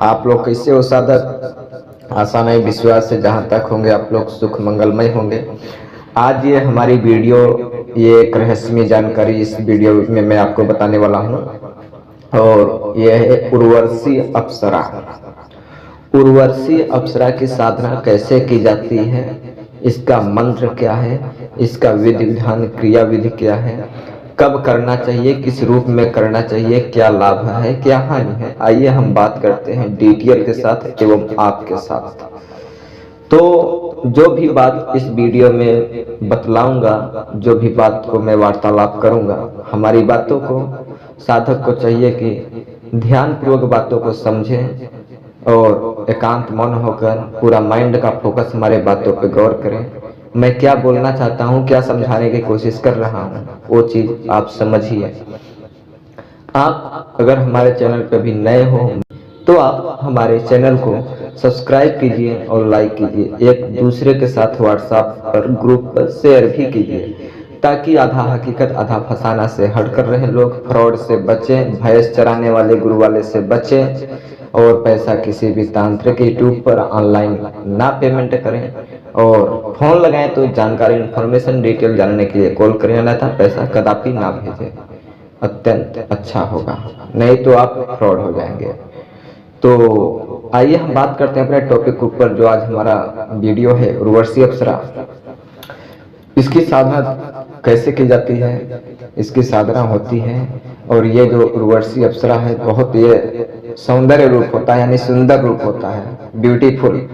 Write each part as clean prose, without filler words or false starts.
आप लोग कैसे हो साधक? आशा नहीं विश्वास से जहाँ तक होंगे आप लोग सुख मंगलमय होंगे। आज ये हमारी वीडियो, ये एक रहस्यमय जानकारी इस वीडियो में मैं आपको बताने वाला हूँ, और यह है उर्वशी अप्सरा। उर्वशी अप्सरा की साधना कैसे की जाती है, इसका मंत्र क्या है, इसका विधि विधान क्रिया विधि क्या है, कब करना चाहिए, किस रूप में करना चाहिए, क्या लाभ है क्या हानि है, आइए हम बात करते हैं डिटेल के साथ एवं आपके साथ। तो जो भी बात इस वीडियो में बतलाऊंगा, जो भी बात को मैं वार्तालाप करूंगा, हमारी बातों को साधक को चाहिए कि ध्यान पूर्वक बातों को समझें और एकांत मन होकर पूरा माइंड का फोकस हमारे बातों पे गौर करें। मैं क्या बोलना चाहता हूँ, क्या समझाने की कोशिश कर रहा हूँ, वो चीज आप समझिए। आप अगर हमारे चैनल पे भी नए हो तो आप हमारे चैनल को सब्सक्राइब कीजिए और लाइक कीजिए। एक दूसरे के साथ व्हाट्सएप पर ग्रुप पर शेयर भी कीजिए, ताकि आधा हकीकत आधा फसाना से हटकर रहे लोग, फ्रॉड से बचें, भैंस चराने वाले गुरु वाले से बचें, और पैसा किसी भी तांत्रिक यूट्यूब पर ऑनलाइन ना पेमेंट करें, और फोन लगाएं तो जानकारी इन्फॉर्मेशन डिटेल जानने के लिए कॉल करें, अन्यथा पैसा कदापि ना भेजें, अत्यंत अच्छा होगा, नहीं तो आप फ्रॉड हो जाएंगे। तो आइए हम बात करते हैं अपने टॉपिक ऊपर, जो आज हमारा वीडियो है उर्वशी अप्सरा। इसकी साधना कैसे की जाती है, इसकी साधना होती है, और ये जो उर्वशी अप्सरा है बहुत ये सौंदर्य रूप होता है, यानी सुंदर रूप होता है, ब्यूटीफुल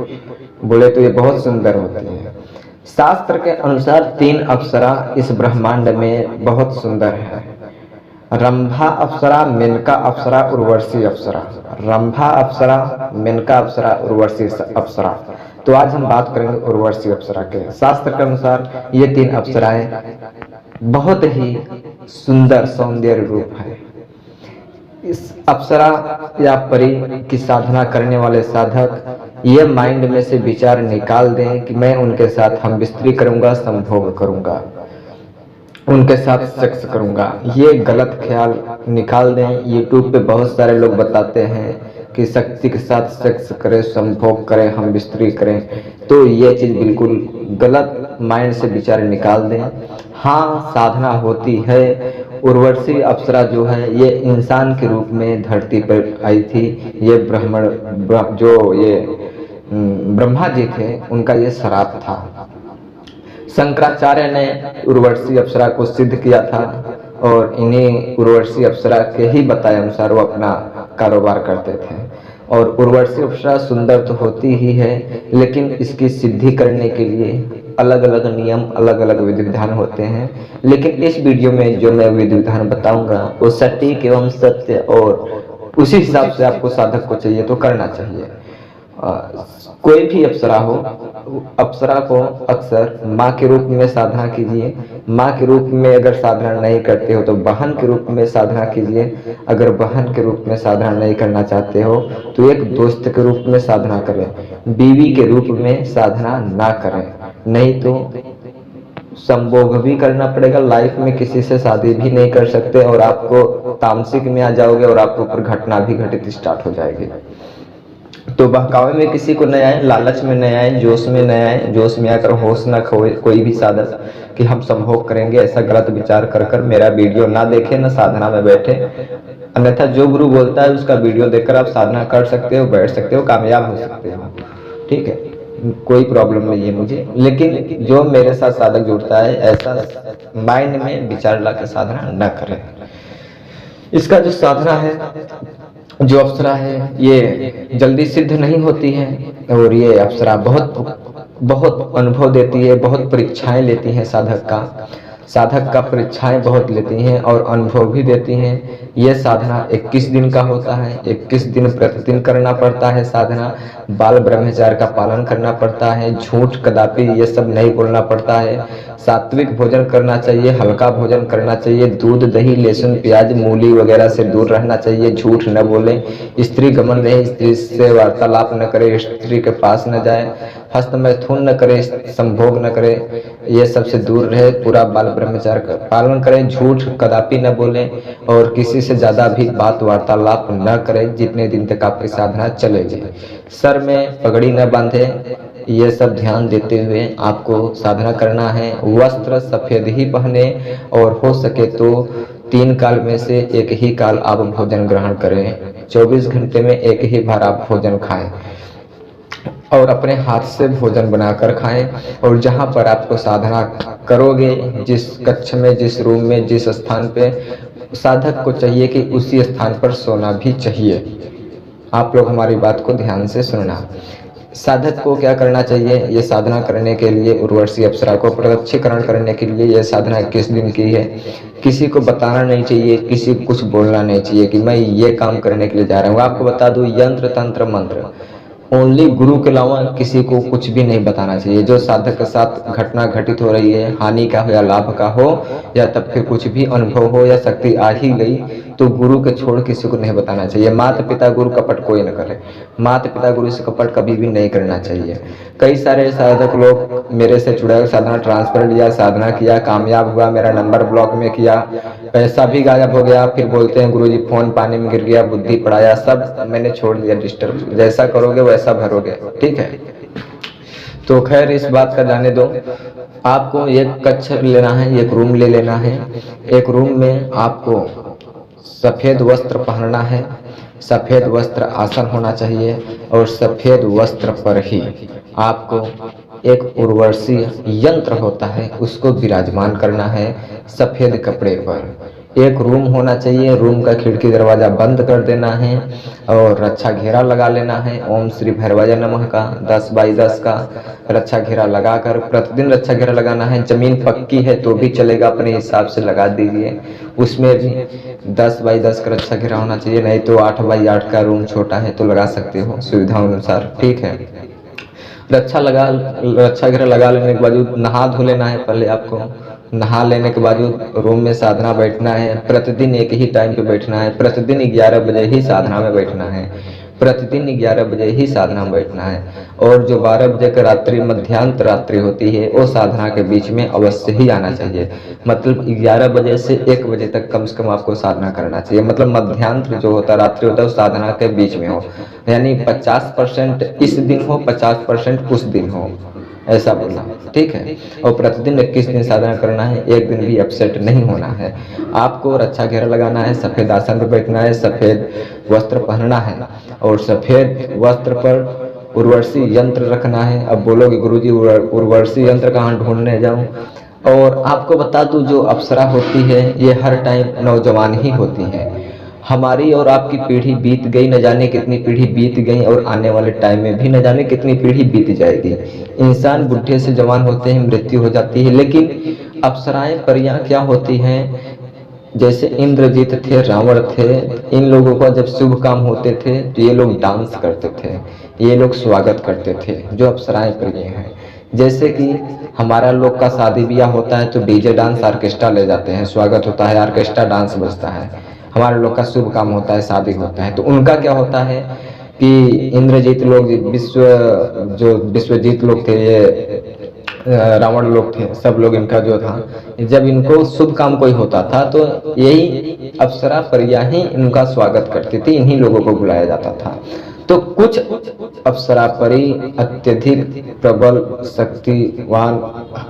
बोले तो ये बहुत सुंदर होती है। शास्त्र के अनुसार 3 अप्सरा इस ब्रह्मांड में बहुत सुंदर है। रंभा अप्सरा, मेनका अप्सरा, उर्वशी अप्सरा। रंभा अप्सरा, मेनका अप्सरा, उर्वशी अप्सरा। तो आज हम बात करेंगे उर्वशी अप्सरा के। शास्त्र के अनुसार ये 3 अप्सराएं बहुत ही सुंदर सौंदर्य रूप है। इस अप्सरा या परी की साधना करने वाले साधक ये माइंड में से विचार निकाल दें कि मैं उनके साथ हम बिस्तरी करूंगा, संभोग करूंगा, उनके साथ सेक्स करूंगा। ये गलत ख्याल निकाल दें। यूट्यूब पे बहुत सारे लोग बताते हैं कि शक्ति के साथ सेक्स करें, संभोग करें, हम बिस्तरी करें, तो ये चीज बिल्कुल गलत माइंड से विचार निकाल दें। हाँ, साधना होती है। उर्वशी अप्सरा जो है ये इंसान के रूप में धरती पर आई थी। ये जो ये ब्रह्मा जी थे, उनका ये श्राप था। शंकराचार्य ने उर्वशी अप्सरा को सिद्ध किया था, और इन्हीं उर्वशी अप्सरा के ही बताए अनुसार वो अपना कारोबार करते थे। और उर्वशी अप्सरा सुंदर तो होती ही है, लेकिन इसकी सिद्धि करने के लिए अलग अलग नियम, अलग अलग विधि विधान होते हैं। लेकिन इस वीडियो में जो मैं विधि विधान बताऊंगा वो सटीक एवं सत्य, और उसी हिसाब से आपको साधक को चाहिए तो करना चाहिए। कोई भी अप्सरा हो, अप्सरा को अक्सर माँ के रूप में साधना कीजिए। माँ के रूप में अगर साधना नहीं करते हो तो बहन के रूप में साधना कीजिए। अगर बहन के रूप में साधना नहीं करना चाहते हो तो एक दोस्त के रूप में साधना करें। बीवी के रूप में साधना ना करें, नहीं तो संभोग भी करना पड़ेगा। लाइफ में किसी से शादी भी नहीं कर सकते, और आपको तामसिक में आ जाओगे, और आपके ऊपर घटना भी घटित स्टार्ट हो जाएगी। तो बहकावे में किसी को न आए, लालच में न आए, जोश में न आए। जोश में आकर होश न खोए कोई भी साधक कि हम संभोग करेंगे, ऐसा गलत विचार कर कर मेरा वीडियो ना देखे, न साधना में बैठे। अन्यथा जो गुरु बोलता है उसका वीडियो देखकर आप साधना कर सकते हो, बैठ सकते हो, कामयाब हो सकते हो। ठीक है, कोई प्रॉब्लम नहीं है मुझे। लेकिन जो मेरे साथ साधक जुड़ता है, ऐसा माइंड में विचार ला के साधना न करें। इसका जो साधना है, जो अप्सरा है, ये जल्दी सिद्ध नहीं होती है, और ये अप्सरा बहुत अनुभव देती है, बहुत परीक्षाएं लेती हैं साधक का परीक्षाएं बहुत लेती हैं और अनुभव भी देती हैं। यह साधना 21 दिन का होता है। 21 दिन प्रतिदिन करना पड़ता है साधना। बाल ब्रह्मचार्य का पालन करना पड़ता है। झूठ कदापि ये सब नहीं बोलना पड़ता है। सात्विक भोजन करना चाहिए, हल्का भोजन करना चाहिए। दूध, दही, लहसुन, प्याज, मूली वगैरह से दूर रहना चाहिए। झूठ न बोले, स्त्री गमन रहे, स्त्री से वार्तालाप न करे, स्त्री के पास न जाए, हस्त मैथुन न करे, संभोग न करे, ये सबसे दूर रहे। पूरा बाल ब्रह्मचर्य का पालन करें, झूठ कदापि न बोलें और किसी से ज़्यादा भी बात वार्तालाप न करें जितने दिन तक आपकी साधना चलेगी। सर में पगड़ी न बांधें, ये सब ध्यान देते हुए आपको साधना करना है। वस्त्र सफ़ेद ही पहने और हो सके तो 3 काल में से एक ही काल आप भोजन ग्रहण करें। 24 घंटे में एक ही बार आप भोजन खाएं और अपने हाथ से भोजन बनाकर खाएं। और जहां पर आपको साधना करोगे, जिस कक्ष में, जिस रूम में, जिस स्थान पे, साधक को चाहिए कि उसी स्थान पर सोना भी चाहिए। आप लोग हमारी बात को ध्यान से सुनना। साधक को क्या करना चाहिए? ये साधना करने के लिए, उर्वशी अप्सरा को प्रत्यक्षीकरण करने के लिए ये साधना 21 दिन की है। किसी को बताना नहीं चाहिए, किसी को कुछ बोलना नहीं चाहिए कि मैं ये काम करने के लिए जा रहा हूँ। आपको बता दूँ, यंत्र तंत्र मंत्र ओनली गुरु के अलावा किसी को कुछ भी नहीं बताना चाहिए। जो साधक के साथ घटना घटित हो रही है, हानि का हो या लाभ का हो, या तब फिर कुछ भी अनुभव हो या शक्ति आ ही गई, तो गुरु के छोड़ किसी को नहीं बताना चाहिए। माता पिता गुरु कपट कोई न करे। माता पिता गुरु से कपट कभी भी नहीं करना चाहिए। कई सारे साधक लोग मेरे से जुड़े, साधना ट्रांसफर लिया, साधना किया, कामयाब हुआ, मेरा नंबर ब्लॉक में किया, पैसा भी गायब हो गया, फिर बोलते हैं गुरुजी फोन पानी में गिर गया, बुद्धि पड़ाया, सब मैंने छोड़ दिया। डिस्टर्ब जैसा करोगे वैसा भरोगे, ठीक है। तो खैर इस बात का जाने दो। आपको एक कक्ष लेना है, एक रूम ले लेना है। एक रूम में आपको सफ़ेद वस्त्र पहनना है, सफ़ेद वस्त्र आसन होना चाहिए और सफ़ेद वस्त्र पर ही आपको एक उर्वशी यंत्र होता है उसको विराजमान करना है सफ़ेद कपड़े पर। एक रूम होना चाहिए, रूम का खिड़की दरवाज़ा बंद कर देना है और रक्षा घेरा लगा लेना है। ओम श्री भैरवाय नमः का 10 बाई 10 का रक्षा घेरा लगाकर प्रतिदिन रक्षा घेरा लगाना है। ज़मीन पक्की है तो भी चलेगा, अपने हिसाब से लगा दीजिए। उसमें भी 10 बाई 10 का रक्षा घेरा होना चाहिए, नहीं तो 8 बाई 8 का रूम छोटा है तो लगा सकते हो सुविधा अनुसार, ठीक है। रक्षा घेरा लगा लेने के बाद नहा धो लेना है। पहले आपको नहा लेने के बाद रूम में साधना बैठना है। प्रतिदिन एक ही टाइम पे बैठना है, प्रतिदिन 11 बजे ही साधना में बैठना है, प्रतिदिन 11 बजे ही साधना में बैठना है। और जो 12 बजे का रात्रि मध्यांत रात्रि होती है वो साधना के बीच में अवश्य ही आना चाहिए। मतलब 11 बजे से 1 बजे तक कम से कम आपको साधना करना चाहिए। मतलब मध्यांत जो होता है, रात्रि होता है, उस साधना के बीच में हो, यानी 50% इस दिन हो, 50% उस दिन हो, ऐसा बोलना, ठीक है। और प्रतिदिन 21 दिन साधना करना है, एक दिन भी अपसेट नहीं होना है। आपको रक्षा घेरा लगाना है, सफ़ेद आसन पर बैठना है, सफ़ेद वस्त्र पहनना है और सफ़ेद वस्त्र पर उर्वशी यंत्र रखना है। अब बोलोगे गुरुजी उर्वशी यंत्र कहाँ ढूंढने जाऊँ? और आपको बता दूँ, जो अप्सरा होती है ये हर टाइम नौजवान ही होती है। हमारी और आपकी पीढ़ी बीत गई, न जाने कितनी पीढ़ी बीत गई और आने वाले टाइम में भी न जाने कितनी पीढ़ी बीत जाएगी। इंसान बुढ़े से जवान होते हैं, मृत्यु हो जाती है, लेकिन अप्सराएं परियां क्या होती हैं? जैसे इंद्रजीत थे, रावण थे, इन लोगों का जब शुभ काम होते थे तो ये लोग डांस करते थे, ये लोग स्वागत करते थे, जो अप्सराएं परियां हैं। जैसे कि हमारा लोग का शादी ब्याह होता है तो डीजे डांस ऑर्केस्ट्रा ले जाते हैं, स्वागत होता है, ऑर्केस्ट्रा डांस बजता है। हमारे लोग का शुभ काम होता है, शादी होता है, तो उनका क्या होता है कि इंद्रजीत लोग, विश्वजीत लोग थे, ये रावण लोग थे, सब लोग इनका जो था, जब इनको शुभ काम कोई होता था तो यही अप्सरा परियां ही इनका स्वागत करती थी, इन्हीं लोगों को बुलाया जाता था। तो कुछ अप्सरा परी अत्यधिक प्रबल शक्तिवान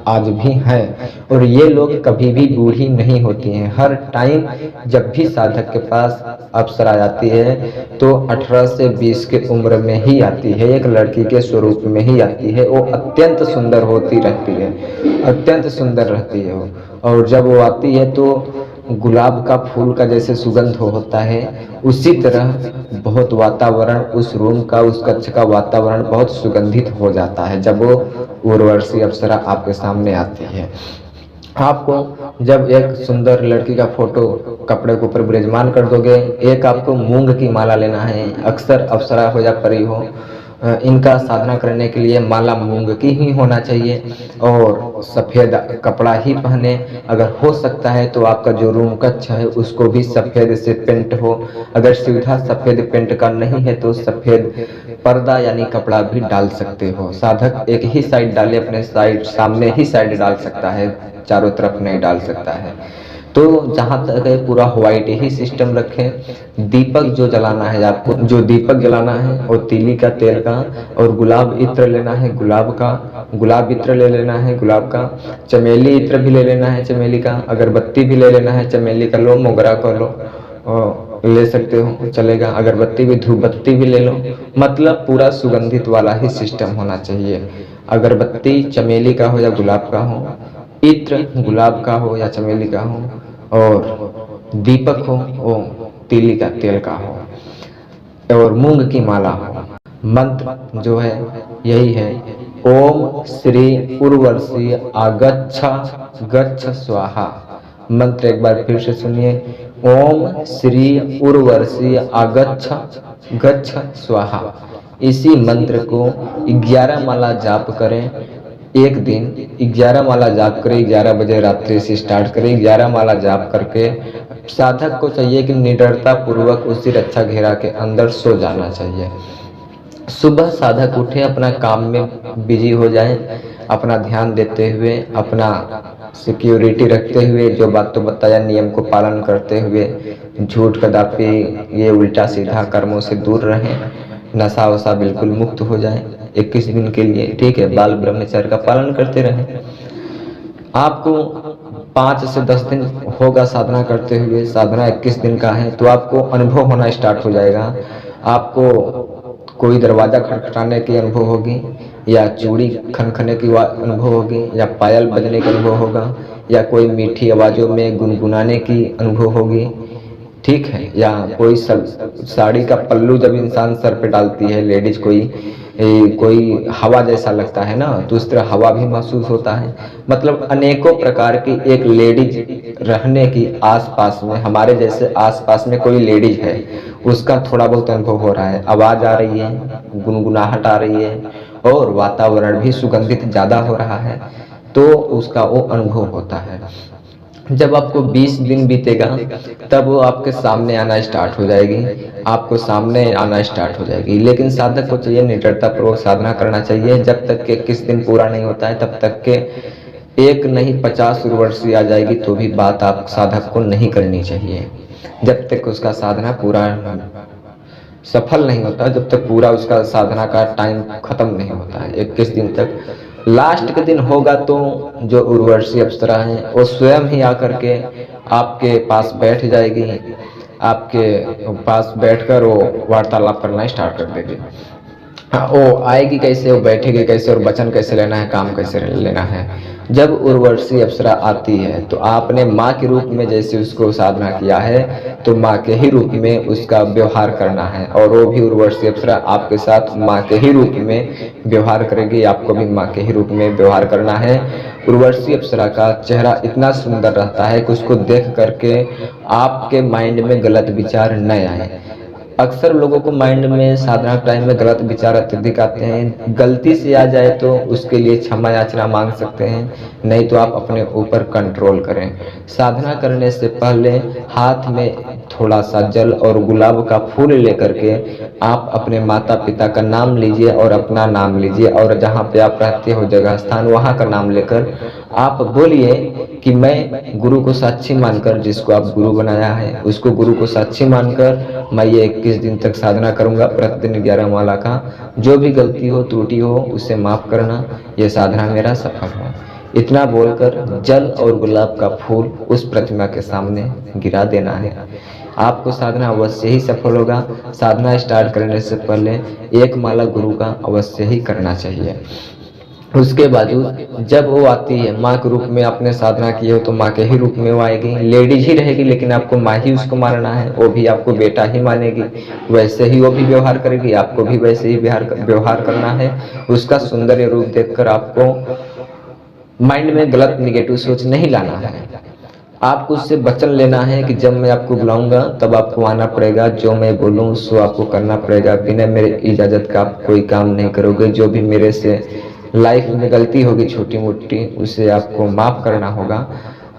आज भी हैं और ये लोग कभी भी बूढ़ी नहीं होती हैं। हर टाइम जब भी साधक के पास अप्सरा आती है तो 18 से 20 के उम्र में ही आती है, एक लड़की के स्वरूप में ही आती है। वो अत्यंत सुंदर होती रहती है, अत्यंत सुंदर रहती है वो। और जब वो आती है तो गुलाब का फूल का जैसे सुगंध होता है, उसी तरह बहुत वातावरण उस रूम का, उस कक्ष का वातावरण बहुत सुगंधित हो जाता है जब वो उर्वशी अप्सरा आपके सामने आती है। आपको जब एक सुंदर लड़की का फोटो कपड़े के ऊपर विराजमान कर दोगे, एक आपको मूंग की माला लेना है। अक्सर अप्सरा हो या परी हो, इनका साधना करने के लिए माला मूंग की ही होना चाहिए और सफ़ेद कपड़ा ही पहने। अगर हो सकता है तो आपका जो रूम कक्ष है उसको भी सफ़ेद से पेंट हो। अगर सुविधा सफ़ेद पेंट का नहीं है तो सफ़ेद पर्दा यानी कपड़ा भी डाल सकते हो। साधक एक ही साइड डाले, अपने साइड सामने ही साइड डाल सकता है, चारों तरफ नहीं डाल सकता है। तो जहाँ तक है पूरा व्हाइट ही सिस्टम रखें। दीपक जो जलाना है आपको, जो दीपक जलाना है वो तीली का तेल का, और गुलाब इत्र लेना है गुलाब का, गुलाब इत्र ले लेना है गुलाब का। चमेली इत्र भी ले लेना है चमेली का। अगरबत्ती भी ले लेना है चमेली का, लो मोगरा का लो, ले सकते हो चलेगा। अगरबत्ती भी, धूप बत्ती भी ले लो, मतलब पूरा सुगंधित वाला ही सिस्टम होना चाहिए। अगरबत्ती चमेली का हो या गुलाब का हो, इत्र गुलाब का हो या चमेली का हो, और दीपक हो वो तीली का तेल का हो, और मूंग की माला हो। मंत्र जो है यही है, ओम श्री उर्वशी आगच्छ गच्छ स्वाहा। मंत्र एक बार फिर से सुनिए, ओम श्री उर्वशी आगच्छ गच्छ स्वाहा। इसी मंत्र को 11 माला जाप करें। एक दिन 11 माला जाप करें, 11 बजे रात्रि से स्टार्ट करें। 11 माला जाप करके साधक को चाहिए कि निडरता पूर्वक उसी रक्षा घेरा के अंदर सो जाना चाहिए। सुबह साधक उठे, अपना काम में बिजी हो जाए, अपना ध्यान देते हुए, अपना सिक्योरिटी रखते हुए, जो बात तो बताया नियम को पालन करते हुए, झूठ कदापि ये उल्टा सीधा कर्मों से दूर रहें, नशा वशा बिल्कुल मुक्त हो जाए 21 दिन के लिए, ठीक है। बाल ब्रह्मचर्य का पालन करते रहें। आपको 5 से 10 दिन होगा साधना करते हुए, साधना 21 दिन का है, तो आपको अनुभव होना स्टार्ट हो जाएगा। आपको कोई दरवाजा खटखटाने की अनुभव होगी, या चूड़ी खनखने की अनुभव होगी, या पायल बजने का अनुभव होगा, या कोई मीठी आवाज़ों में गुनगुनाने की अनुभव होगी, ठीक है। या कोई साड़ी का पल्लू जब इंसान सर पे डालती है लेडीज, कोई हवा जैसा लगता है ना, तो उस तरह हवा भी महसूस होता है। मतलब अनेकों प्रकार की एक लेडीज रहने की, आसपास में हमारे जैसे आसपास में कोई लेडीज है, उसका थोड़ा बहुत अनुभव हो रहा है। आवाज आ रही है, गुनगुनाहट आ रही है, और वातावरण भी सुगंधित ज्यादा हो रहा है, तो उसका वो अनुभव होता है। जब आपको 20 दिन बीतेगा तब वो आपके सामने आना स्टार्ट हो जाएगी, आपको सामने आना स्टार्ट हो जाएगी। लेकिन साधक को चाहिए निडरता पूर्वक साधना करना चाहिए। जब तक के 21 दिन पूरा नहीं होता है तब तक के एक नहीं 50 उर्वशी आ जाएगी तो भी बात आप साधक को नहीं करनी चाहिए। जब तक उसका साधना पूरा सफल नहीं होता, जब तक पूरा उसका साधना का टाइम खत्म नहीं होता है 21 दिन तक। लास्ट के दिन होगा तो जो उर्वशी अप्सरा हैं वो स्वयं ही आकर के आपके पास बैठ जाएगी, आपके पास बैठकर वो वार्तालाप करना स्टार्ट कर देगी। हाँ, वो आएगी कैसे, वो बैठेगी कैसे, और वचन कैसे लेना है, काम कैसे लेना है। जब उर्वशी अप्सरा आती है तो आपने माँ के रूप में जैसे उसको साधना किया है, तो माँ के ही रूप में उसका व्यवहार करना है, और वो भी उर्वशी अप्सरा आपके साथ माँ के ही रूप में व्यवहार करेगी। आपको भी माँ के ही रूप में व्यवहार करना है। उर्वशी अप्सरा का चेहरा इतना सुंदर रहता है कि उसको देख करके आपके माइंड में गलत विचार न आए। अक्सर लोगों को माइंड में साधना टाइम में गलत विचार अत्यधिक आते हैं। गलती से आ जाए तो उसके लिए क्षमा याचना मांग सकते हैं, नहीं तो आप अपने ऊपर कंट्रोल करें। साधना करने से पहले हाथ में थोड़ा सा जल और गुलाब का फूल लेकर के आप अपने माता पिता का नाम लीजिए और अपना नाम लीजिए, और जहाँ पे आप रहते हो जगह स्थान वहाँ का नाम लेकर आप बोलिए कि मैं गुरु को साक्षी मानकर, जिसको आप गुरु बनाया है उसको गुरु को साक्षी मानकर मैं ये 21 दिन तक साधना करूंगा, प्रतिदिन 11 माला का। जो भी गलती हो त्रुटि हो उसे माफ करना, ये साधना मेरा सफल हो। इतना बोलकर जल और गुलाब का फूल उस प्रतिमा के सामने गिरा देना है। आपको साधना अवश्य ही सफल होगा। साधना स्टार्ट करने से पहले एक माला गुरु का अवश्य ही करना चाहिए। उसके बावजूद जब वो आती है माँ के रूप में, आपने साधना की हो तो माँ के ही रूप में वो आएगी, लेडीज ही रहेगी, लेकिन आपको माँ ही उसको मानना है। वो भी आपको बेटा ही मानेगी, वैसे ही वो भी व्यवहार करेगी, आपको भी वैसे ही व्यवहार करना है। उसका सुंदर रूप देखकर आपको माइंड में गलत निगेटिव सोच नहीं लाना है। आपको उससे वचन लेना है कि जब मैं आपको बुलाऊंगा तब आपको आना पड़ेगा, जो मैं बोलूँ सो आपको करना पड़ेगा, बिना मेरे इजाज़त का आप कोई काम नहीं करोगे। जो भी मेरे से लाइफ में गलती होगी छोटी मोटी उसे आपको माफ़ करना होगा।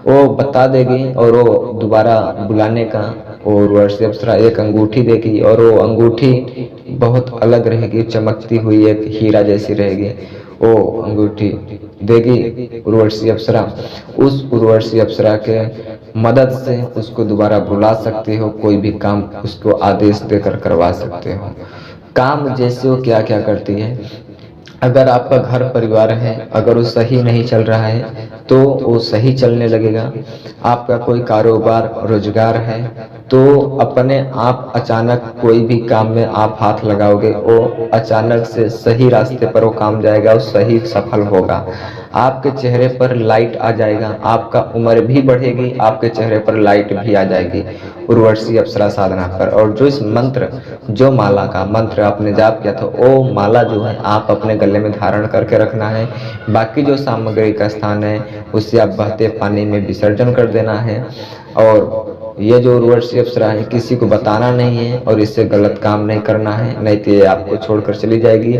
वो बता देगी और वो दोबारा बुलाने का, और वर्ष अप्सरा एक अंगूठी देगी और वो अंगूठी बहुत अलग रहेगी, चमकती हुई एक हीरा जैसी रहेगी। वो अंगूठी देगी उर्वशी अप्सरा। उस उर्वशी अप्सरा के मदद से उसको दोबारा बुला सकते हो, कोई भी काम उसको आदेश देकर करवा सकते हो। काम जैसे वो क्या क्या करती है, अगर आपका घर परिवार है, अगर वो सही नहीं चल रहा है तो वो सही चलने लगेगा। आपका कोई कारोबार रोजगार है तो अपने आप अचानक कोई भी काम में आप हाथ लगाओगे, वो अचानक से सही रास्ते पर वो काम जाएगा और सही सफल होगा। आपके चेहरे पर लाइट आ जाएगा, आपका उम्र भी बढ़ेगी, आपके चेहरे पर लाइट भी आ जाएगी उर्वशी अप्सरा साधना पर। और जो इस मंत्र, जो माला का मंत्र आपने जाप किया था, वो माला जो है आप अपने गले में धारण करके रखना है। बाकी जो सामग्री का स्थान है उसे आप बहते पानी में विसर्जन कर देना है। और ये जो उर्वशी अप्सरा है किसी को बताना नहीं है और इससे गलत काम नहीं करना है, नहीं तो ये आपको छोड़कर चली जाएगी।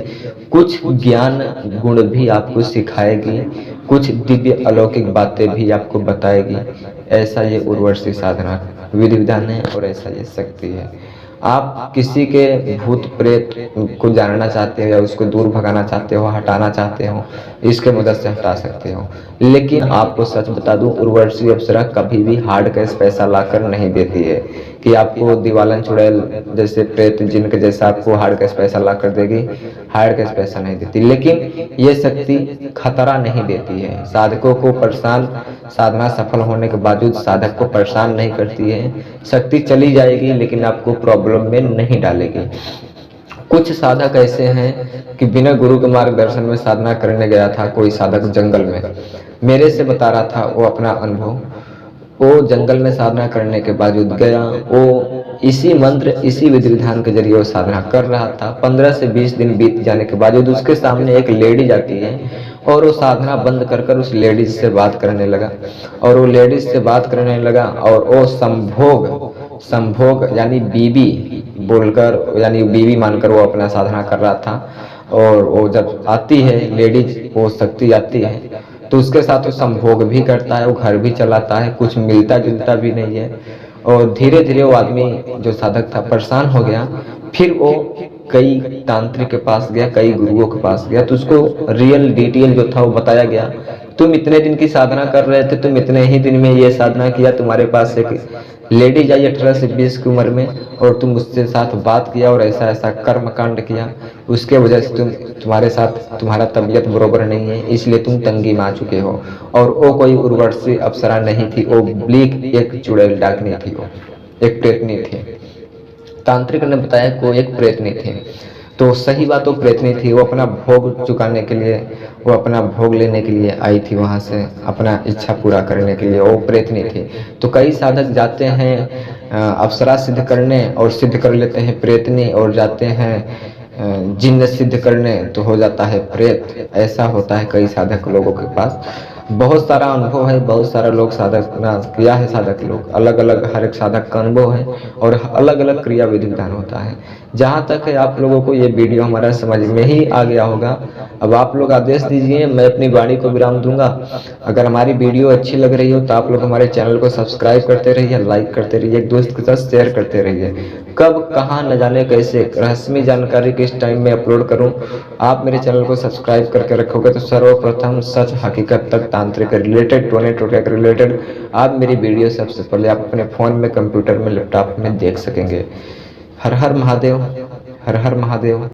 कुछ ज्ञान गुण भी आपको सिखाएगी, कुछ दिव्य अलौकिक बातें भी आपको बताएगी। ऐसा ये उर्वशी साधना विधि विधान है और ऐसा ये शक्ति है। आप किसी के भूत प्रेत को जानना चाहते हो या उसको दूर भगाना चाहते हो, हटाना चाहते हो, इसके मदद से हटा सकते हो। लेकिन आपको सच बता दूं, उर्वशी अप्सरा कभी भी हार्ड कैश पैसा लाकर नहीं देती है कि आपको दीवालन चुड़ैल जैसे प्रेत जिनके जैसा आपको हार्ड कैश पैसा लाकर देगी। हार्ड कैश पैसा नहीं देती, लेकिन ये शक्ति खतरा नहीं देती है। साधकों को परेशान, साधना सफल होने के बावजूद साधक को परेशान नहीं करती है। शक्ति चली जाएगी लेकिन आपको प्रॉब्लम में नहीं डालेगी। कुछ साधक ऐसे हैं कि बिना गुरु के मार्गदर्शन में साधना करने गया था कोई साधक जंगल में, मेरे से बता रहा था वो अपना अनुभव। वो जंगल में साधना करने के बावजूद गया, वो इसी मंत्र इसी विधि विधान के जरिए वो साधना कर रहा था। 15 से 20 दिन बीत जाने के बावजूद उसके सामने एक लेडी जाती है और वो साधना बंद कर उस लेडीज से बात करने लगा। और वो लेडीज से बात करने लगा और वो संभोग यानी बीबी बोलकर, यानी बीबी मानकर वो अपना साधना कर रहा था। और वो जब आती है लेडीज, वो शक्ति आती है तो उसके साथ वो संभोग भी करता है, वो घर भी चलाता है, कुछ मिलता जुलता भी नहीं है। और धीरे धीरे वो आदमी जो साधक था परेशान हो गया। फिर वो कई तांत्रिक के पास गया, कई गुरुओं के पास गया, तो उसको रियल डिटेल जो था वो बताया गया। तुम इतने दिन की साधना कर रहे थे, तुम इतने ही दिन में ये साधना किया, तुम्हारे पास एक लेडीज आई 18 से 20 की उम्र में और तुम उसके साथ बात किया और ऐसा ऐसा कर्म कांड किया, उसके वजह से तुम्हारे साथ तुम्हारा तबीयत बरोबर नहीं है, इसलिए तुम तंगी में आ चुके हो। और वो कोई उर्वशी अप्सरा नहीं थी, वो ब्लीक एक चुड़ैल डाकनी थी, वो एक प्रेतनी थी। तांत्रिक ने बताया को एक प्रेतनी थी। तो सही बात वो प्रेतनी थी, वो अपना भोग चुकाने के लिए, वो अपना भोग लेने के लिए आई थी वहां से, अपना इच्छा पूरा करने के लिए वो प्रेतनी थी। तो कई साधक जाते हैं अप्सरा सिद्ध करने और सिद्ध कर लेते हैं प्रेतनी, और जाते हैं जिन्न सिद्ध करने तो हो जाता है प्रेत। ऐसा होता है कई साधक लोगों के पास। बहुत सारा अनुभव है, बहुत सारा लोग साधना किया है, साधक लोग अलग अलग, हर एक साधक का अनुभव है और अलग अलग क्रिया विधि विधान होता है। जहाँ तक है आप लोगों को ये वीडियो हमारा समझ में ही आ गया होगा। अब आप लोग आदेश दीजिए, मैं अपनी वाणी को विराम दूंगा। अगर हमारी वीडियो अच्छी लग रही हो तो आप लोग हमारे चैनल को सब्सक्राइब करते रहिए, लाइक करते रहिए, एक दोस्त के साथ शेयर करते रहिए। कब कहाँ न जाने कैसे रहस्यमय जानकारी किस टाइम में अपलोड करूं, आप मेरे चैनल को सब्सक्राइब करके रखोगे तो सर्वप्रथम सच हकीकत तक तांत्रिक रिलेटेड, टोने टोटे के रिलेटेड आप मेरी वीडियो सबसे पहले आप अपने फ़ोन में, कंप्यूटर में, लैपटॉप में देख सकेंगे। हर हर महादेव, हर हर महादेव।